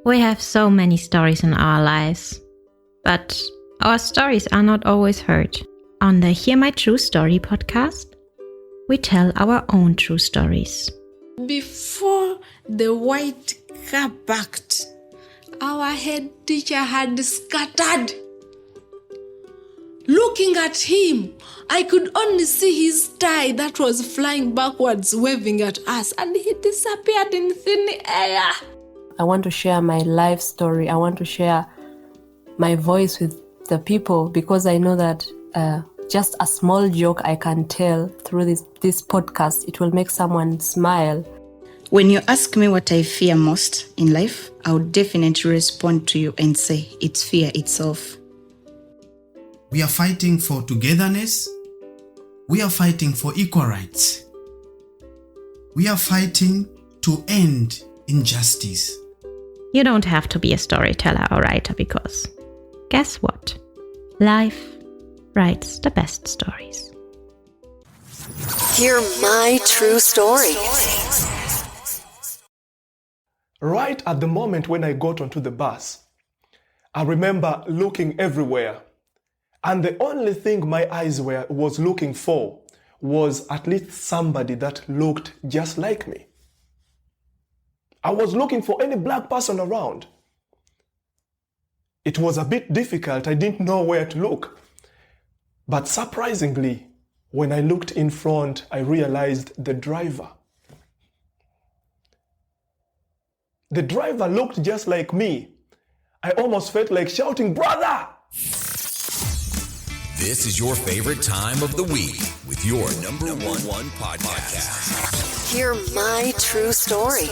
We have so many stories in our lives, but our stories are not always heard. On the Hear My True Story podcast, we tell our own true stories. Before the white car parked, our head teacher had scattered. Looking at him, I could only see his tie that was flying backwards, waving at us, and he disappeared in thin air. I want to share my life story. I want to share my voice with the people because I know that just a small joke I can tell through this podcast, it will make someone smile. When you ask me what I fear most in life, I would definitely respond to you and say it's fear itself. We are fighting for togetherness. We are fighting for equal rights. We are fighting to end injustice. You don't have to be a storyteller or writer because, guess what? Life writes the best stories. Hear my true story. Right at the moment when I got onto the bus, I remember looking everywhere. And the only thing my eyes was looking for was at least somebody that looked just like me. I was looking for any black person around. It was a bit difficult. I didn't know where to look. But surprisingly, when I looked in front, I realized the driver. The driver looked just like me. I almost felt like shouting, "Brother!" This is your favorite time of the week with your number one podcast. Hear my true story.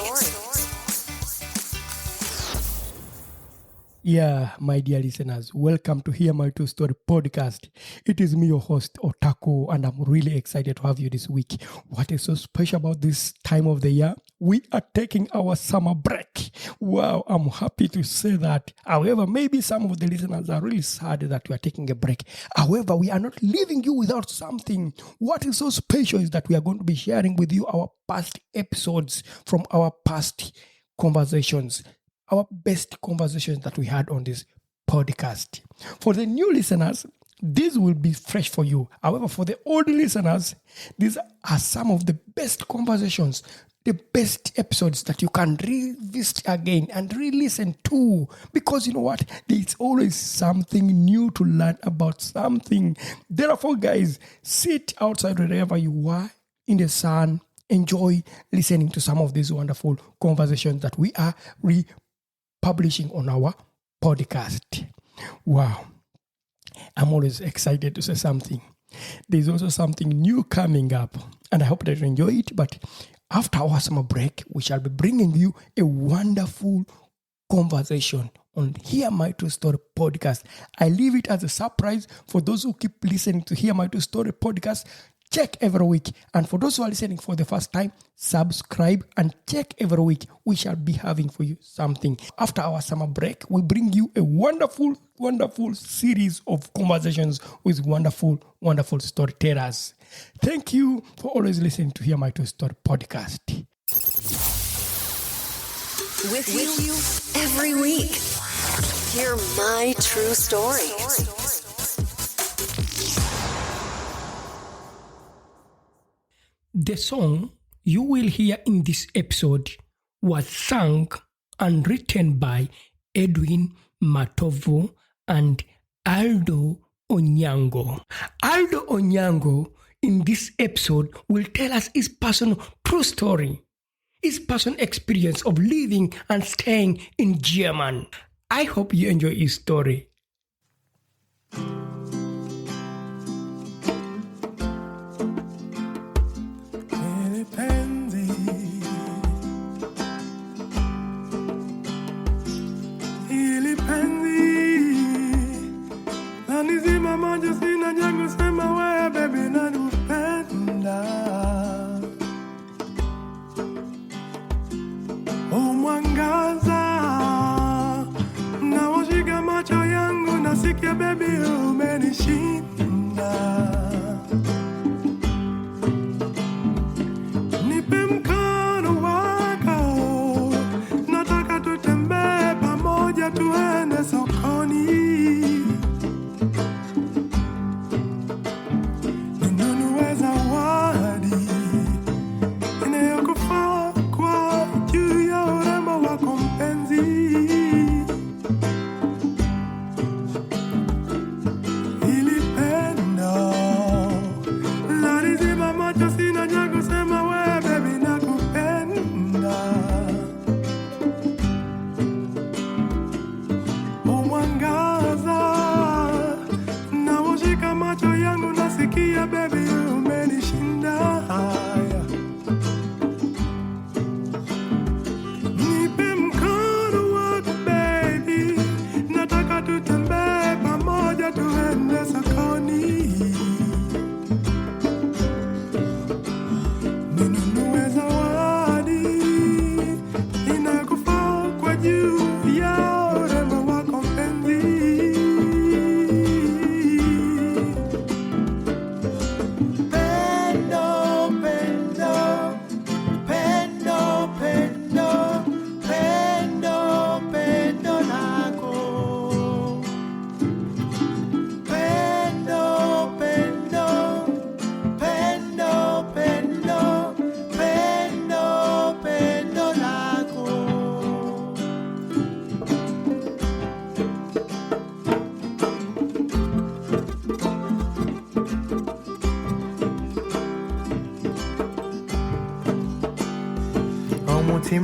Yeah, my dear listeners, welcome to Hear My True Story podcast. It is me, your host, Otaku, and I'm really excited to have you this week. What is so special about this time of the year? We are taking our summer break. Wow, I'm happy to say that. However, maybe some of the listeners are really sad that we are taking a break. However, we are not leaving you without something. What is so special is that we are going to be sharing with you our past episodes from our past conversations. Our best conversations that we had on this podcast. For the new listeners, this will be fresh for you. However, for the old listeners, these are some of the best conversations, the best episodes that you can revisit again and re-listen to. Because you know what? There's always something new to learn about something. Therefore, guys, sit outside wherever you are in the sun. Enjoy listening to some of these wonderful conversations that we are publishing on our podcast. Wow. I'm always excited to say something. There's also something new coming up, and I hope that you enjoy it. But after our summer break, we shall be bringing you a wonderful conversation on Hear My True Story podcast. I leave it as a surprise for those who keep listening to Hear My True Story podcast. Check every week. And for those who are listening for the first time, subscribe and check every week. We shall be having for you something. After our summer break, we bring you a wonderful, wonderful series of conversations with wonderful, wonderful storytellers. Thank you for always listening to Hear My True Story podcast. With you every week. Hear my true story. The song you will hear in this episode was sung and written by Edrine, Matovu, and Aldo Onyango. Aldo Onyango in this episode will tell us his personal true story, his personal experience of living and staying in Germany. I hope you enjoy his story. Nipe mkono wako, nataka tutembee pamoja.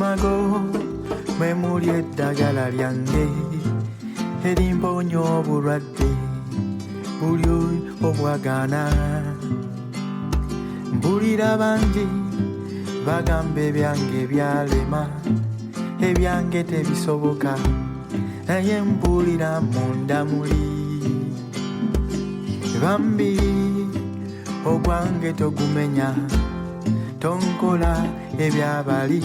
lumago mwe muli eddagala lyange erimponya obulwadde buli obwagaana. Mpulira bangi bagamba ebyange byalema, ebyange tebisoboka, naye mpulira munda muli. Bambi ogwange togumenya, tonkola ebyabali,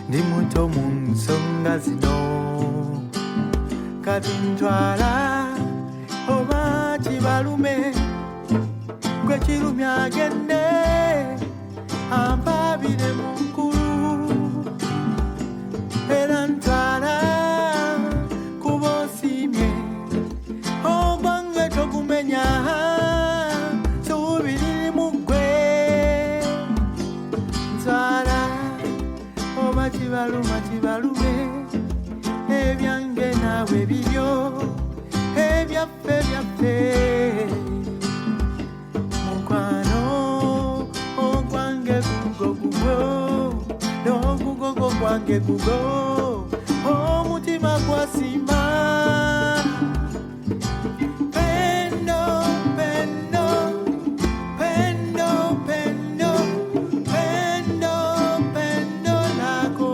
ndi muto mu nsonga zino. Kati ntwala oba kibalume, gwe kirumya agende ampaabire mu nkulu. Era ntwala kuba osiimye, ogwange togumenya, suubiriri mu ggwe. Ntwala oba kibaluma kibalume, ebyange naawe biryo, ebyaffe byaffe. Mukwano ogwange gugo gugo, n'ogugogo gwange gugo, omutima gwasiima. Pendo, pendo, pendo, pendo, pendo, pendo lako.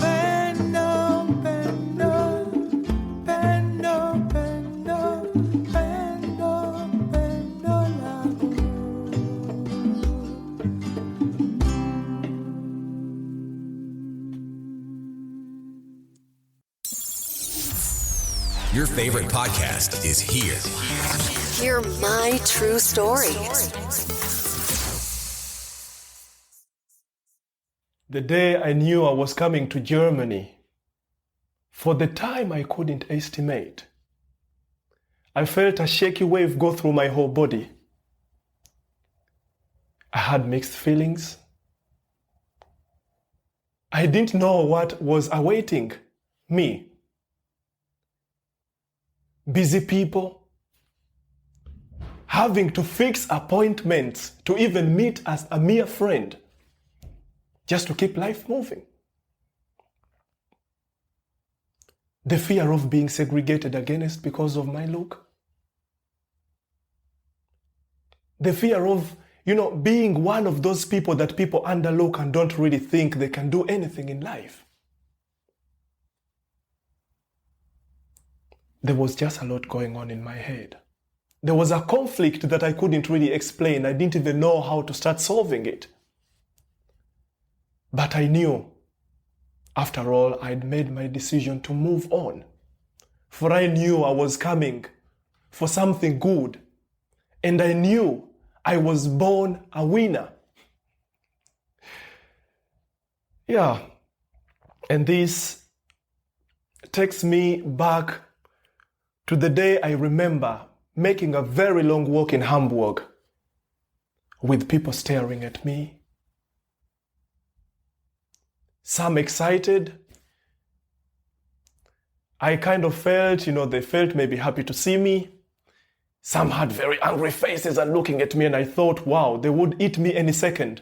Pendo, pendo, pendo, pendo, pendo, pendo lako. Your favorite podcast is here. Hear my true story. The day I knew I was coming to Germany, for the time I couldn't estimate, I felt a shaky wave go through my whole body. I had mixed feelings. I didn't know what was awaiting me. Busy people, having to fix appointments to even meet as a mere friend, just to keep life moving. The fear of being segregated against because of my look. The fear of, being one of those people that people underlook and don't really think they can do anything in life. There was just a lot going on in my head. There was a conflict that I couldn't really explain. I didn't even know how to start solving it. But I knew, after all, I'd made my decision to move on. For I knew I was coming for something good. And I knew I was born a winner. Yeah. And this takes me back to the day I remember making a very long walk in Hamburg with people staring at me. Some excited. I kind of felt, they felt maybe happy to see me. Some had very angry faces and looking at me, and I thought, wow, they would eat me any second.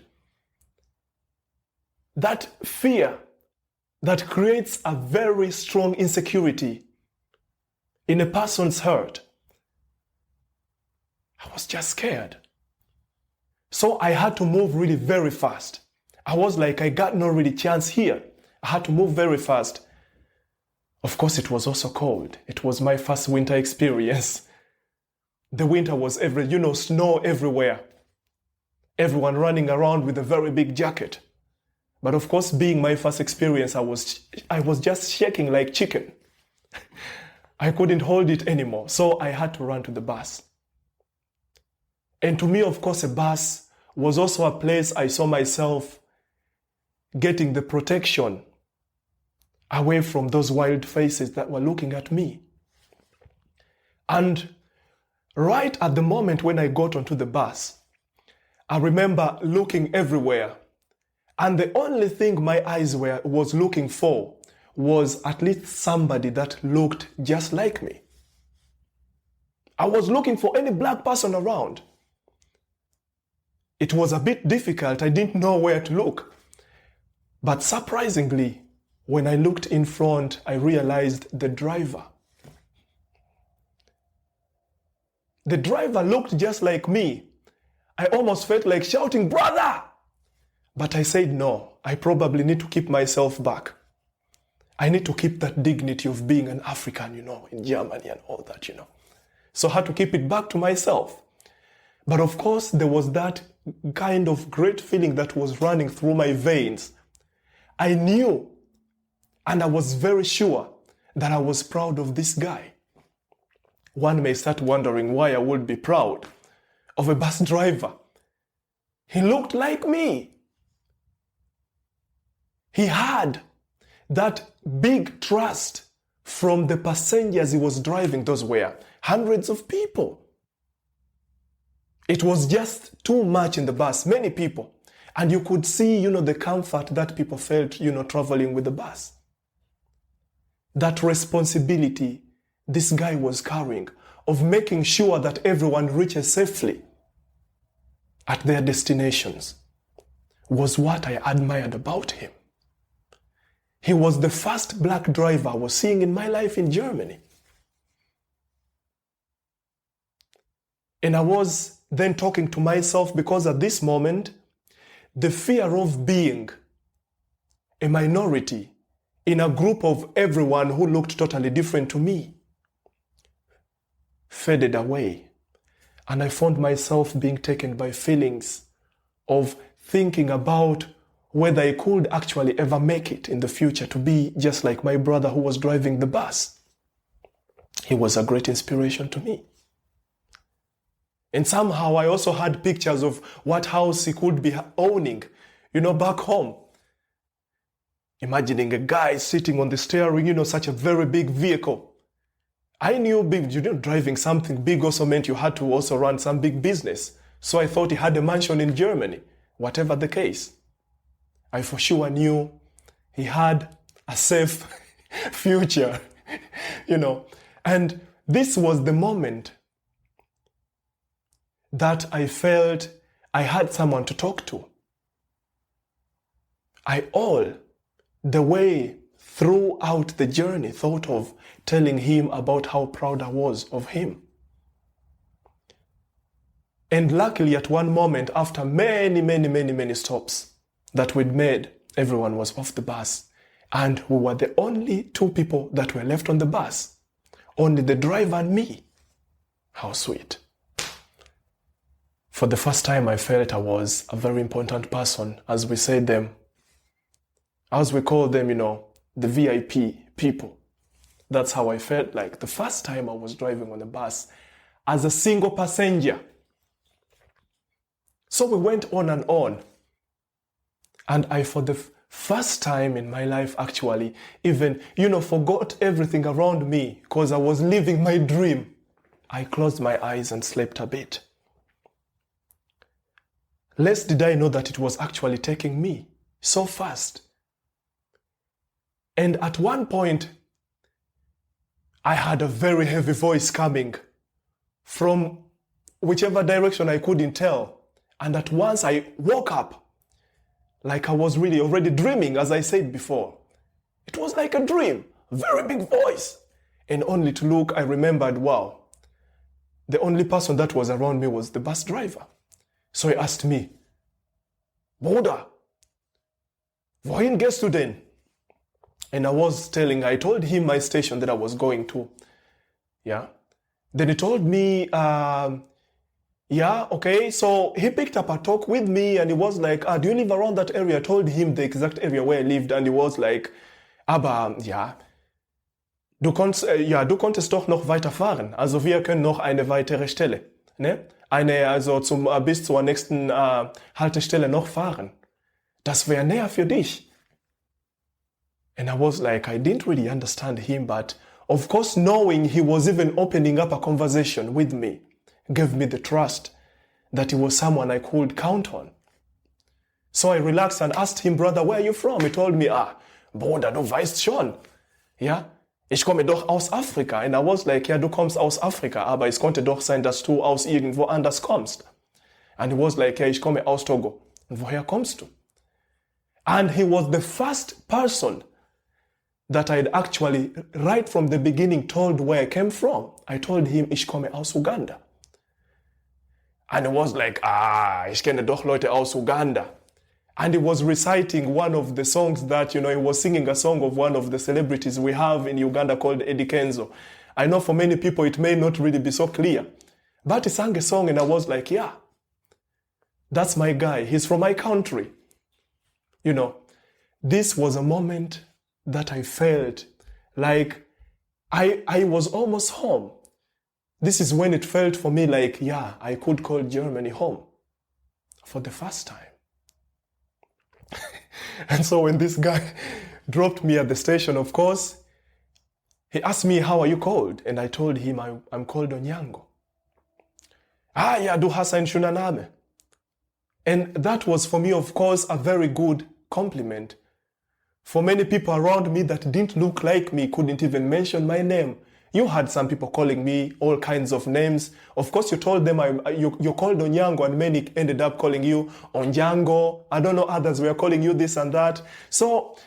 That fear that creates a very strong insecurity in a person's heart. I was just scared. So I had to move really very fast. I was like, I got no really chance here. I had to move very fast. Of course, it was also cold. It was my first winter experience. The winter was snow everywhere. Everyone running around with a very big jacket. But of course, being my first experience, I was just shaking like chicken. I couldn't hold it anymore, so I had to run to the bus. And to me, of course, a bus was also a place I saw myself getting the protection away from those wild faces that were looking at me. And right at the moment when I got onto the bus, I remember looking everywhere. And the only thing my eyes was looking for was at least somebody that looked just like me. I was looking for any black person around. It was a bit difficult. I didn't know where to look. But surprisingly, when I looked in front, I realized the driver. The driver looked just like me. I almost felt like shouting, "Brother!" But I said, no, I probably need to keep myself back. I need to keep that dignity of being an African, in Germany and all that, So I had to keep it back to myself. But of course, there was that kind of great feeling that was running through my veins. I knew, and I was very sure that I was proud of this guy. One may start wondering why I would be proud of a bus driver. He looked like me. He had that big trust from the passengers he was driving. Those were hundreds of people. It was just too much in the bus, many people. And you could see, the comfort that people felt, traveling with the bus. That responsibility this guy was carrying of making sure that everyone reaches safely at their destinations was what I admired about him. He was the first black driver I was seeing in my life in Germany. And I was then talking to myself because at this moment, the fear of being a minority in a group of everyone who looked totally different to me faded away. And I found myself being taken by feelings of thinking about whether I could actually ever make it in the future to be just like my brother who was driving the bus. He was a great inspiration to me. And somehow I also had pictures of what house he could be owning, back home. Imagining a guy sitting on the steering, such a very big vehicle. I knew driving something big also meant you had to also run some big business. So I thought he had a mansion in Germany, whatever the case. I for sure knew he had a safe future, And this was the moment that I felt I had someone to talk to. I all the way throughout the journey thought of telling him about how proud I was of him. And luckily at one moment, after many stops that we'd made, everyone was off the bus. And we were the only two people that were left on the bus. Only the driver and me. How sweet. For the first time, I felt I was a very important person, as we call them, the VIP people. That's how I felt like the first time I was driving on the bus as a single passenger. So we went on and on. And I, for the first time in my life, actually, even, forgot everything around me because I was living my dream. I closed my eyes and slept a bit. Less did I know that it was actually taking me so fast. And at one point, I had a very heavy voice coming from whichever direction I couldn't tell. And at once I woke up like I was really already dreaming, as I said before. It was like a dream, very big voice. And only to look, I remembered, wow, the only person that was around me was the bus driver. So he asked me, "Bruder, wohin gehst du denn?" And I told him my station that I was going to. Yeah. Then he told me, yeah, okay. So he picked up a talk with me and he was like, do you live around that area? I told him the exact area where I lived and he was like, aber ja, du konntest doch noch weiterfahren. Also wir können noch eine weitere Stelle, ne? Bis zur nächsten Haltestelle noch fahren. Das wäre näher für dich. And I was like, I didn't really understand him, but of course knowing he was even opening up a conversation with me gave me the trust that he was someone I could count on. So I relaxed and asked him, "Brother, where are you from?" He told me, Bruder, du weißt schon. Ja, ich komme doch aus Afrika. And I was like, ja, du kommst aus Afrika, aber es konnte doch sein, dass du aus irgendwo anders kommst. And he was like, "Hey, ich komme aus Togo." And woher kommst du? And he was the first person that I'd actually, right from the beginning, told where I came from. I told him, "Ich komme aus Uganda." And he was like, ich kenne doch Leute aus Uganda. And he was reciting one of the songs that, he was singing a song of one of the celebrities we have in Uganda called Eddie Kenzo. I know for many people it may not really be so clear. But he sang a song and I was like, yeah, that's my guy. He's from my country. This was a moment that I felt like I was almost home. This is when it felt for me like, yeah, I could call Germany home for the first time. And so when this guy dropped me at the station, of course, he asked me, "How are you called?" And I told him, I'm called Onyango. Ja, du hast einen schönen Namen. And that was for me, of course, a very good compliment. For many people around me that didn't look like me, couldn't even mention my name. You had some people calling me all kinds of names. Of course, you told them you're called Onyango, and many ended up calling you Onyango. I don't know, others were calling you this and that. So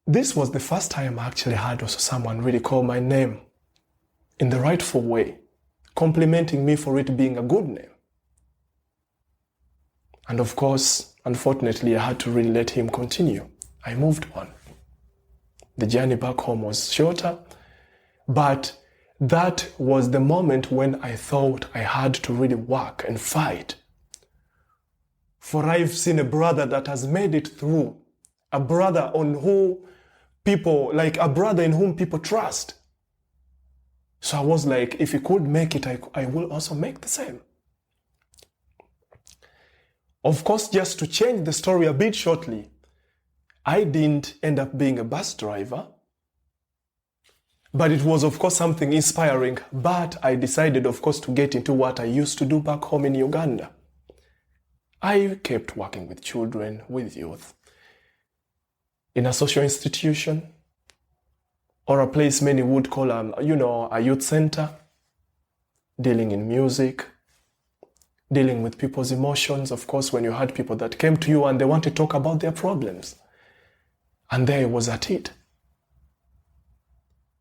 this was the first time I actually had also someone really call my name in the rightful way, complimenting me for it being a good name. And of course, unfortunately, I had to really let him continue. I moved on. The journey back home was shorter, but that was the moment when I thought I had to really work and fight. For I've seen a brother that has made it through, a brother a brother in whom people trust. So I was like, if he could make it, I will also make the same. Of course, just to change the story a bit shortly, I didn't end up being a bus driver. But it was, of course, something inspiring. But I decided, of course, to get into what I used to do back home in Uganda. I kept working with children, with youth, in a social institution, or a place many would call, a youth center, dealing in music, dealing with people's emotions. Of course, when you had people that came to you and they want to talk about their problems. And there I was at it.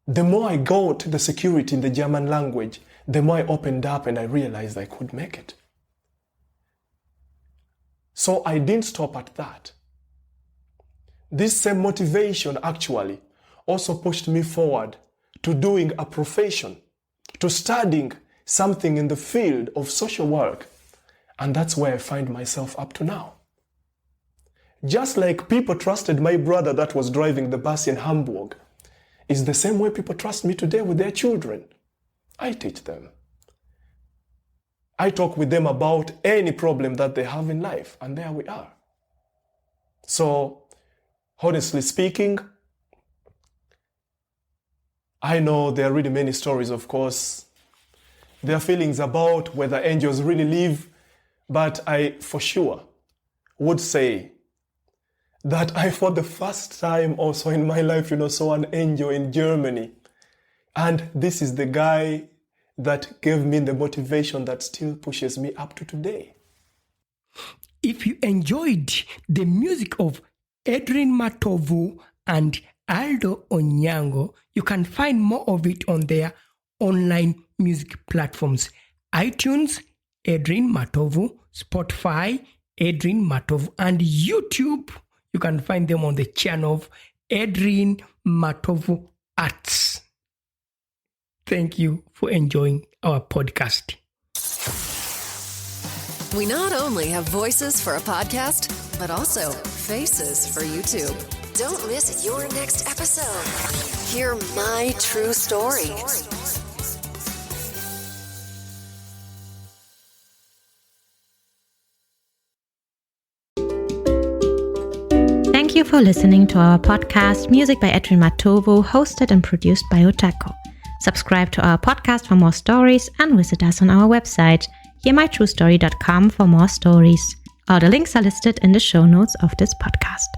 The more I got the security in the German language, the more I opened up and I realized I could make it. So I didn't stop at that. This same motivation actually also pushed me forward to doing a profession, to studying something in the field of social work. And that's where I find myself up to now. Just like people trusted my brother that was driving the bus in Hamburg, it's the same way people trust me today with their children. I teach them. I talk with them about any problem that they have in life, and there we are. So, honestly speaking, I know there are really many stories, of course. There are feelings about whether angels really live, but I, for sure, would say that I, for the first time also in my life, saw an angel in Germany. And this is the guy that gave me the motivation that still pushes me up to today. If you enjoyed the music of Edrine Matovu and Aldo Onyango, you can find more of it on their online music platforms: iTunes, Edrine Matovu, Spotify, Edrine Matovu, and YouTube. You can find them on the channel of Edrine Matovu Arts. Thank you for enjoying our podcast. We not only have voices for a podcast, but also faces for YouTube. Don't miss your next episode. Hear my true story. Thank you for listening to our podcast, Music by Edrine Matovu, hosted and produced by Otako. Subscribe to our podcast for more stories and visit us on our website, hearmytruestory.com, for more stories. All the links are listed in the show notes of this podcast.